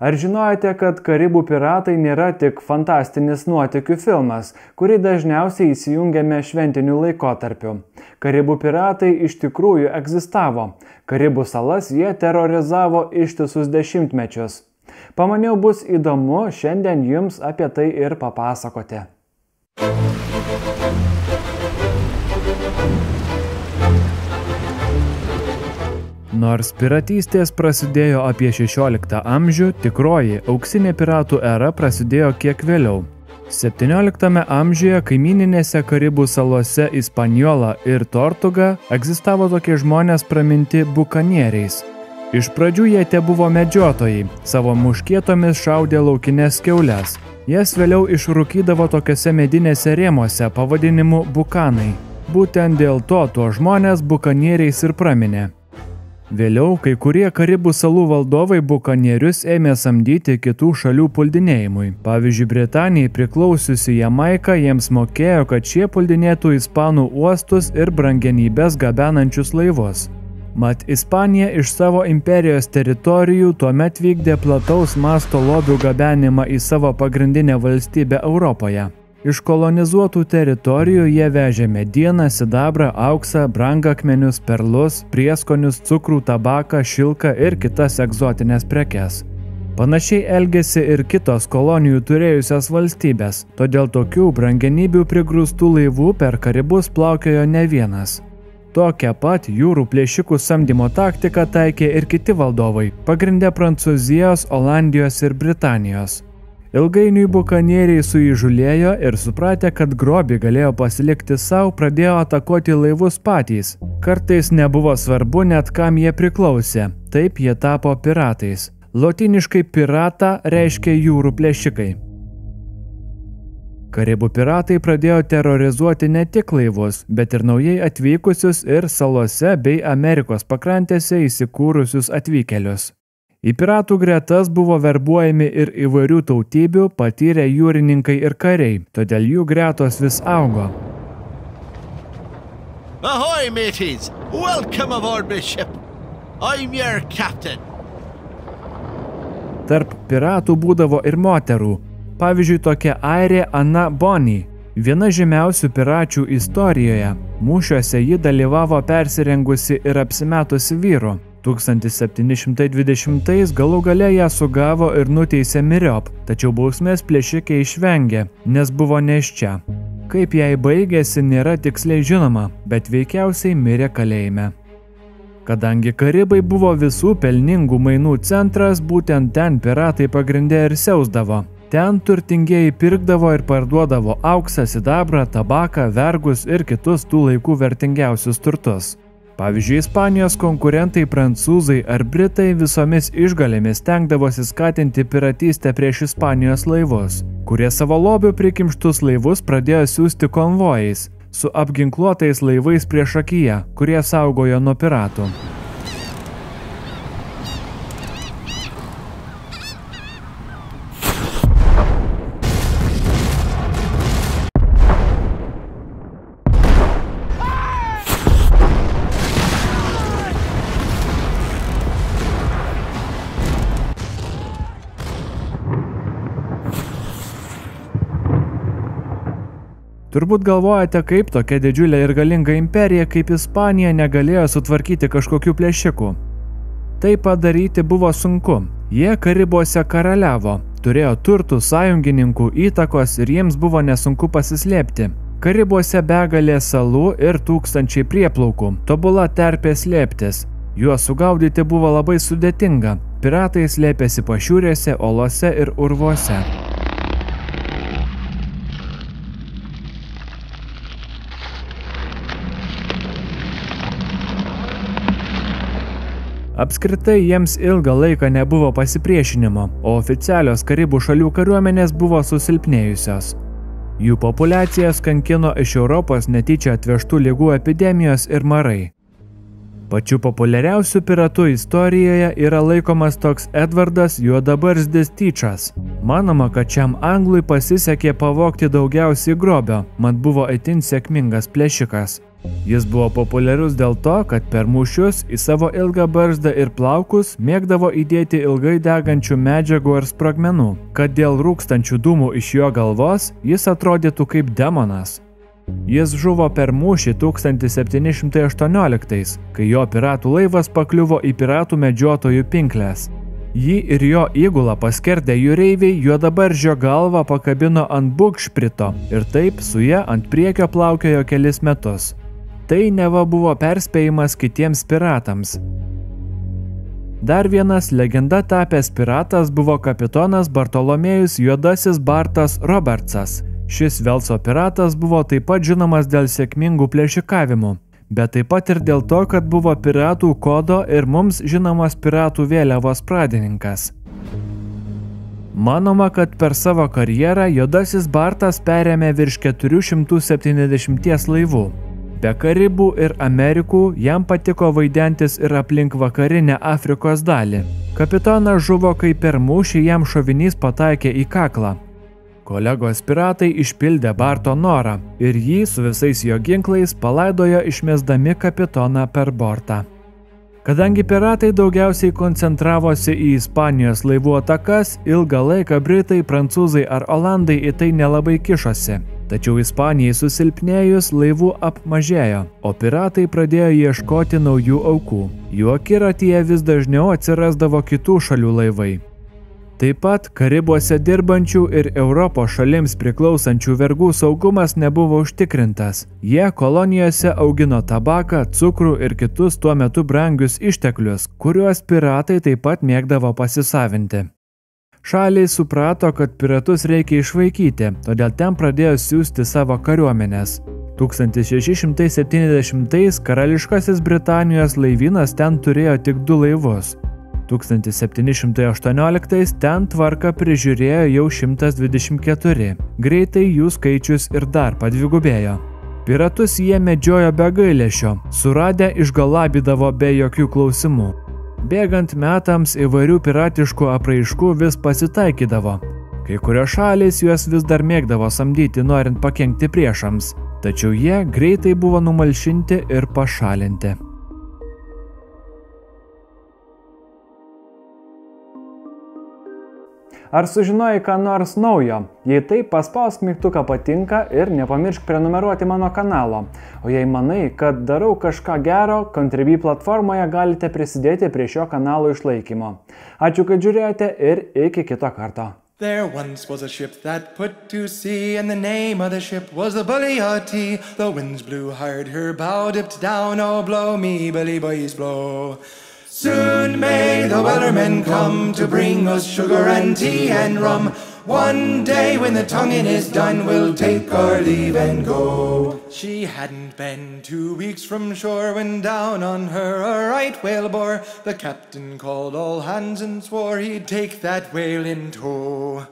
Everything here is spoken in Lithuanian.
Ar žinojote, kad Karibų piratai nėra tik fantastinis nuotykių filmas, kurį dažniausiai įsijungiame šventiniu laikotarpiu? Karibų piratai iš tikrųjų egzistavo. Karibų salas jie terorizavo ištisus dešimtmečius. Pamaniau, bus įdomu šiandien jums apie tai ir papasakoti. Nors piratystės prasidėjo apie 16 amžių, tikroji auksinė piratų era prasidėjo kiek vėliau. 17 amžiuje kaimininėse Karibų salose Hispaniola ir Tortuga egzistavo tokie žmonės praminti bukanieriais. Iš pradžių jie tebuvo medžiotojai, savo muškietomis šaudė laukines kiaules. Jas vėliau išrūkydavo tokiose medinėse rėmuose pavadinimu bukanai. Būtent dėl to tuos žmonės bukanieriais ir praminė. Vėliau kai kurie Karibų salų valdovai bukanierius ėmė samdyti kitų šalių puldinėjimui. Pavyzdžiui, Britanijai priklausiusi Jamaika jiems mokėjo, kad šie puldinėtų ispanų uostus ir brangenybės gabenančius laivus. Mat Ispanija iš savo imperijos teritorijų tuomet vykdė plataus masto lobių gabenimą į savo pagrindinę valstybę Europoje. Iš kolonizuotų teritorijų jie vežė medieną, sidabrą, auksą, brangakmenius, perlus, prieskonius, cukrų, tabaką, šilką ir kitas egzotinės prekes. Panašiai elgėsi ir kitos kolonijų turėjusios valstybės, todėl tokių brangenybių prigrūstų laivų per Karibus plaukiojo ne vienas. Tokią pat jūrų plėšikų samdymo taktiką taikė ir kiti valdovai, pagrinde Prancūzijos, Olandijos ir Britanijos. Ilgainiui bukanieriai suįžūlėjo ir supratę, kad grobį galėjo pasilikti savo, pradėjo atakuoti laivus patys. Kartais nebuvo svarbu net kam jie priklausė, taip jie tapo piratais. Lotyniškai pirata reiškia jūrų plėšikai. Karibų piratai pradėjo terorizuoti ne tik laivus, bet ir naujai atvykusius ir salose bei Amerikos pakrantėse įsikūrusius atvykėlius. Į piratų gretas buvo verbuojami ir įvairių tautybių patyrę jūrininkai ir kariai, todėl jų gretos vis augo. Ahoy, mateys! Welcome aboard my ship. I'm your captain. Tarp piratų būdavo ir moterų. Pavyzdžiui, tokia airė Ana Bonny, viena žymiausių piračių istorijoje. Mūšiuose ji dalyvavo persirengusi ir apsimetusi vyru. 1720 galų gale ją sugavo ir nuteisė myriop, tačiau bausmės plėšikė išvengė, nes buvo nėščia. Kaip jai baigėsi, nėra tiksliai žinoma, bet veikiausiai mirė kalėjime. Kadangi Karibai buvo visų pelningų mainų centras, būtent ten piratai pagrinde ir siausdavo. Ten turtingieji pirkdavo ir parduodavo auksą, sidabrą, tabaką, vergus ir kitus tų laikų vertingiausius turtus. Pavyzdžiui, Ispanijos konkurentai prancūzai ar britai visomis išgalėmis stengdavosi skatinti piratystę prieš Ispanijos laivus, kurie savo lobių prikimštus laivus pradėjo siųsti konvojais, su apginkluotais laivais priešakyje, kurie saugojo nuo piratų. Turbūt galvojate, kaip tokia didžiulė ir galinga imperija kaip Ispanija negalėjo sutvarkyti kažkokių plėšikų. Tai padaryti buvo sunku. Jie Karibuose karaliavo, turėjo turtų, sąjungininkų, įtakos ir jiems buvo nesunku pasislėpti. Karibuose begalė salų ir tūkstančiai prieplaukų, tobula terpė slėptis. Juos sugaudyti buvo labai sudėtinga. Piratai slėpėsi pašiūrėse, olose ir urvuose. Apskritai jiems ilgą laiką nebuvo pasipriešinimo, o oficialios Karibų šalių kariuomenės buvo susilpnėjusios. Jų populiacijas kankino iš Europos netyčia atvežtų ligų epidemijos ir marai. Pačiu populiariausiu piratu istorijoje yra laikomas toks Edvardas Juodabarzdis Tyčas. Manoma, kad šiam anglui pasisekė pavogti daugiausiai grobio, mat buvo itin sėkmingas plėšikas. Jis buvo populiarus dėl to, kad per mūšius į savo ilgą barzdą ir plaukus mėgdavo įdėti ilgai degančių medžiagų ar sprogmenų, kad dėl rūkstančių dūmų iš jo galvos jis atrodytų kaip demonas. Jis žuvo per mūšį 1718, kai jo piratų laivas pakliuvo į piratų medžiotojų pinkles. Jį ir jo įgulą paskerdę jūreiviai juodabaržio galvą pakabino ant bugšprito ir taip su ja ant priekio plaukiojo kelis metus. Tai neva buvo perspėjimas kitiems piratams. Dar vienas legenda tapęs piratas buvo kapitonas Bartolomėjus Juodasis Bartas Robertsas. Šis Velso piratas buvo taip pat žinomas dėl sėkmingų plėšikavimų, bet taip pat ir dėl to, kad buvo piratų kodo ir mums žinomas piratų vėliavos pradininkas. Manoma, kad per savo karjerą Juodasis Bartas perėmė virš 470 laivų. Be Karibų ir Amerikų jam patiko vaidentis ir aplink vakarinę Afrikos dalį. Kapitonas žuvo, kai per mūšį jam šovinys pataikė į kaklą. Kolegos piratai išpildė Barto norą ir jį su visais jo ginklais palaidojo išmesdami kapitoną per bortą. Kadangi piratai daugiausiai koncentravosi į Ispanijos laivų atakas, ilgą laiką britai, prancūzai ar olandai į tai nelabai kišosi. Tačiau Ispanijai susilpnėjus laivų apmažėjo, o piratai pradėjo ieškoti naujų aukų. Jų akiratyje vis dažniau atsirasdavo kitų šalių laivai. Taip pat Karibuose dirbančių ir Europos šalims priklausančių vergų saugumas nebuvo užtikrintas. Jie kolonijose augino tabaką, cukrų ir kitus tuo metu brangius išteklius, kuriuos piratai taip pat mėgdavo pasisavinti. Šaliai suprato, kad piratus reikia išvaikyti, todėl ten pradėjo siųsti savo kariuomenės. 1670 karališkasis Britanijos laivynas ten turėjo tik 2 laivus. 1718 ten tvarką prižiūrėjo jau 124. Greitai jų skaičius ir dar padvigubėjo. Piratus jie medžiojo be gailesčio, suradę išgalabydavo be jokių klausimų. Bėgant metams įvairių piratiškų apraiškų vis pasitaikydavo. Kai kurios šalys juos vis dar mėgdavo samdyti norint pakenkti priešams, tačiau jie greitai buvo numalšinti ir pašalinti. Ar sužinojai ką nors naujo? Jei taip, paspausk mygtuką patinka ir nepamiršk prenumeruoti mano kanalo. O jei manai, kad darau kažką gero, Contribui platformoje galite prisidėti prie šio kanalo išlaikymo. Ačiū, kad žiūrėjote ir iki kito karto. There once was a ship that put to sea, and the name of the ship was the Bulliati. The winds blew hard, her bow dipped down, oh blow me, bully boys blow. Soon may the wellermen come to bring us sugar and tea and rum. One day when the tonguing is done, we'll take our leave and go. She hadn't been 2 weeks from shore when down on her a right whale bore. The captain called all hands and swore he'd take that whale in tow.